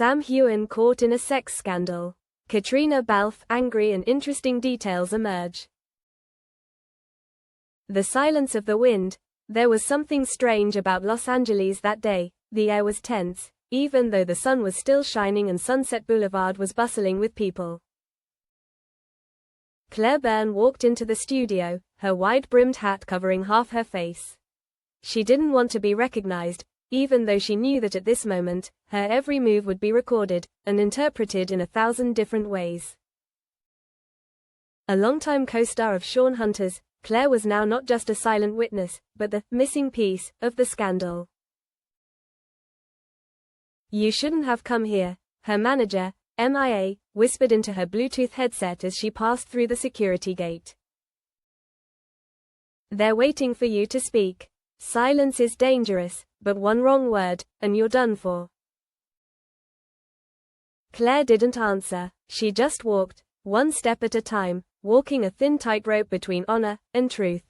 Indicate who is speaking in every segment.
Speaker 1: Sam Heughan caught in a sex scandal. Caitriona Balfe Angry and interesting details emerge. The silence of the wind. There was something strange about Los Angeles that day. The air was tense, even though the sun was still shining and Sunset Boulevard was bustling with people. Claire Byrne walked into the studio, her wide-brimmed hat covering half her face. She didn't want to be recognized, even though she knew that at this moment, her every move would be recorded and interpreted in 1,000 different ways. A longtime co-star of Shawn Hunter's, Claire was now not just a silent witness, but the missing piece of the scandal. "You shouldn't have come here," her manager, MIA, whispered into her Bluetooth headset as she passed through the security gate. "They're waiting for you to speak. Silence is dangerous, but one wrong word, and you're done for." Claire didn't answer. She just walked, one step at a time, walking a thin tightrope between honor and truth.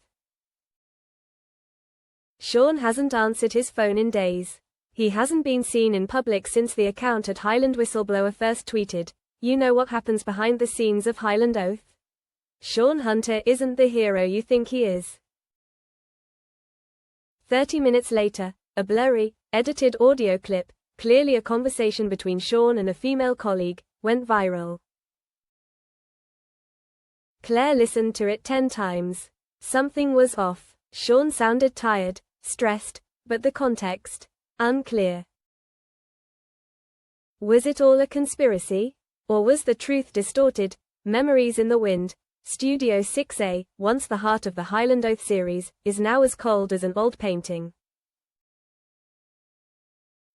Speaker 1: Shawn hasn't answered his phone in days. He hasn't been seen in public since the account at Highland Whistleblower first tweeted, "You know what happens behind the scenes of Highland Oath? Shawn Hunter isn't the hero you think he is." 30 minutes later, a blurry, edited audio clip, clearly a conversation between Shawn and a female colleague, went viral. Claire listened to it 10 times. Something was off. Shawn sounded tired, stressed, but the context, unclear. Was it all a conspiracy? Or was the truth distorted? Memories in the Wind. Studio 6A, once the heart of the Highland Oath series, is now as cold as an old painting.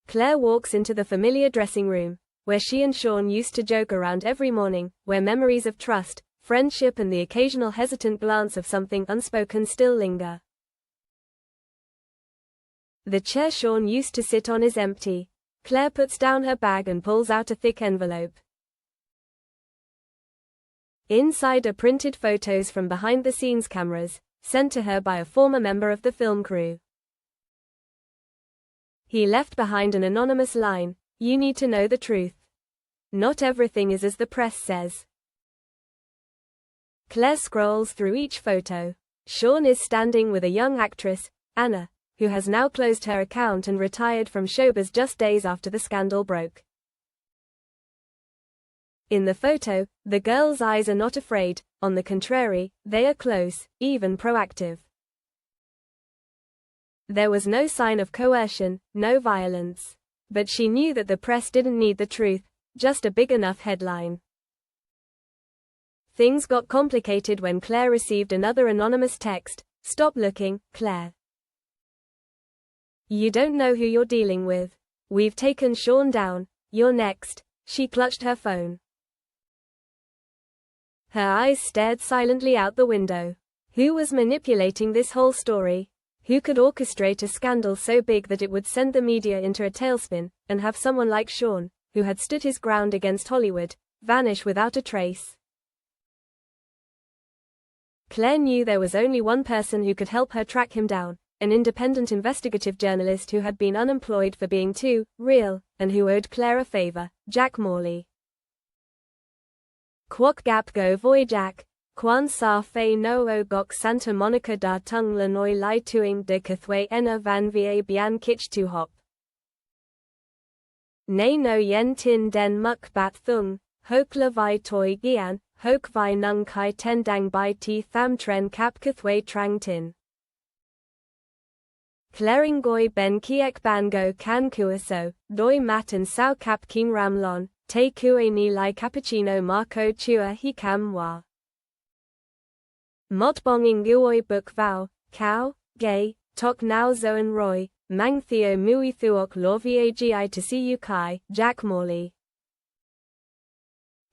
Speaker 1: Claire walks into the familiar dressing room, where she and Shawn used to joke around every morning, where memories of trust, friendship and the occasional hesitant glance of something unspoken still linger. The chair Shawn used to sit on is empty. Claire puts down her bag and pulls out a thick envelope. Inside are printed photos from behind-the-scenes cameras, sent to her by a former member of the film crew. He left behind an anonymous line, "You need to know the truth. Not everything is as the press says." Claire scrolls through each photo. Shawn is standing with a young actress, Anna, who has now closed her account and retired from showbiz just days after the scandal broke. In the photo, the girl's eyes are not afraid, on the contrary, they are close, even proactive. There was no sign of coercion, no violence. But she knew that the press didn't need the truth, just a big enough headline. Things got complicated when Claire received another anonymous text, "Stop looking, Claire. You don't know who you're dealing with. We've taken Shawn down, you're next." She clutched her phone. Her eyes stared silently out the window. Who was manipulating this whole story? Who could orchestrate a scandal so big that it would send the media into a tailspin, and have someone like Shawn, who had stood his ground against Hollywood, vanish without a trace? Claire knew there was only one person who could help her track him down, an independent investigative journalist who had been unemployed for being too real, and who owed Claire a favor, Jack Morley. Quoc gap go voy Jack, quan sa fe no o gok Santa Monica da tung lanoi lai tuing de cathway ena van va bian kitch tu hop. Nay no yen tin den muk bat thung, hok la vi toi gian, hok vi nung kai ten dang bai ti tham tren cap cathway trang tin. Claringoi ben kiek bango can kuaso, doi mat and sao cap king ram lon, te kue ni lai cappuccino marco chua hi cam wa. Mot bonging guoi buk vau, cow, gay, tok nao zoan roy, mang theo mui thuok lorvier gi to see you kai, Jack Morley.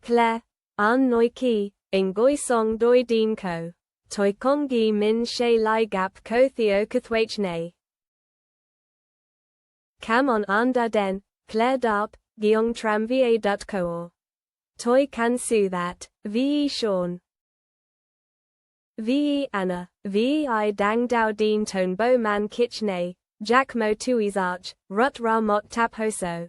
Speaker 1: Claire, an noi ki, in goi song doi din ko. Toi kongi min she lai gap ko theo kathwach nay. Cam on an da den, Claire darp, giong tram va dut koor. Toi can su that, ve Shawn. Ve Anna, ve I dang dao din ton bo man kitch nay, Jack mo tuis arch, rut ra mot tap hoso.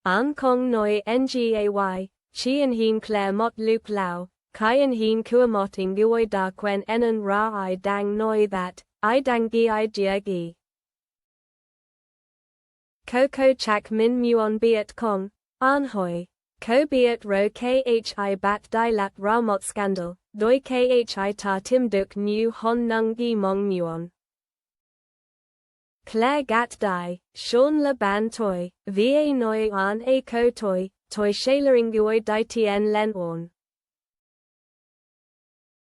Speaker 1: An kong noi ngay, chi an hin claire mot luke lao, kai an hin kua mot ingui da quen enan ra I dang noi that, I dang gi I gia gi. Ko chak min muon biat kong, an hoi. Ko biat ro khi bat dai lat ra mot scandal, doi khi ta tim duk nu hon nung gi mong muon. Claire gat dai, Sean la ban toi, va noi an a ko toi shalering di tien len on.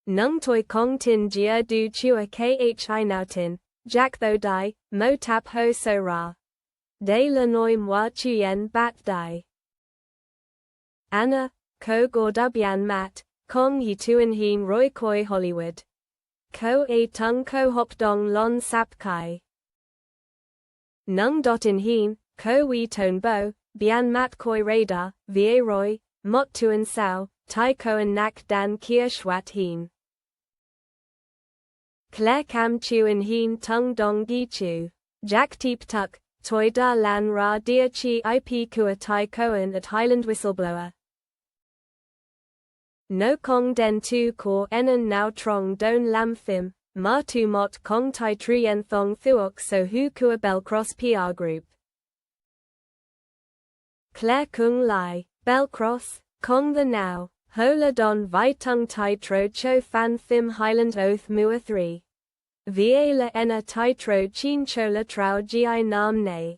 Speaker 1: Nung toi kong tin jia du chua khi now tin, jack tho dai, mo tap ho so ra. De la noi moi chuyen bat dai. Anna, ko gordubian mat, kong yi tuan heen roi koi Hollywood. Ko a tung ko hop dong lon sap kai. Nung dot in heen, ko we ton bo, bian mat koi radar, va roy, mot tuan sao, tai koan nak dan kia shwat heen. Claire cam chu in heen tung dong gi chu. Jack teep tuk, toi da lan ra dia chi ip kua tai koan at Highland whistleblower. No kong den tu ko enan now trong don lam phim, ma tu mot kong tai trien thong thuok so hu kua bell cross PR group. Claire kung lai, bell cross, kong the now, ho la don vi tung tai tro cho fan phim Highland oath mua 3. Va la ena tai tro chin cho la trao gi nam ne.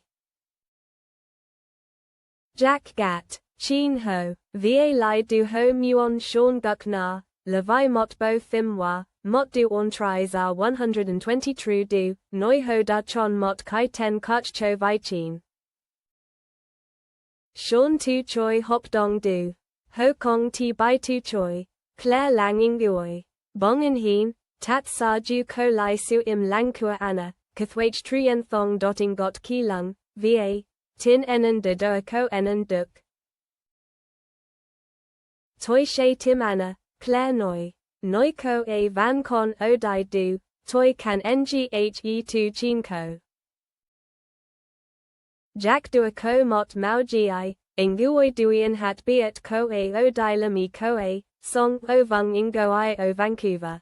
Speaker 1: Jack gat. Chin ho, va lai du ho muon Sean guk na, la vi mot bo phim wa, mot du on tries are 120 true du, noi ho da chon mot kai ten kach cho vi chin. Sean tu choi hop dong du, ho kong ti bai tu choi, Claire lang ingui, bong in heen, tat sa ju ko lai su im lang kua anna, kathwach trien thong dotting got ki lung, va, tin enan de doa ko enan duk. Toi she tim anna, Claire noi ko a van con o di du, toi can nghe tu chin ko. Jack dua ko mot mau gi, ingui duien hat biat ko a o di la mi ko a, song o vung ingo I o Vancouver.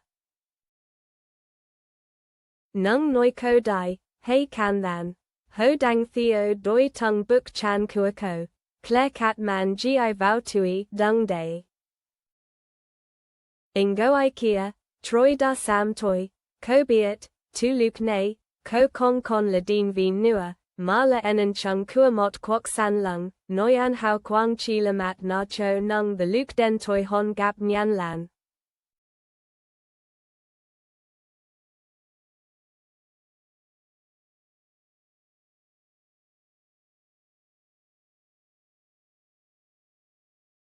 Speaker 1: Nung noi ko di, hey can than, ho dang theo doi tung buk chan kua ko. Claire cat man gi vau tui, dung day. Ingo Ikea, Troy da sam toi, ko biat, tu luke ne, ko kong kon la din vin nua, ma la enan chung kua mot kwok san lung, noi an hao kwang chi la mat na cho nung the luke den toi hon gap nyan lan.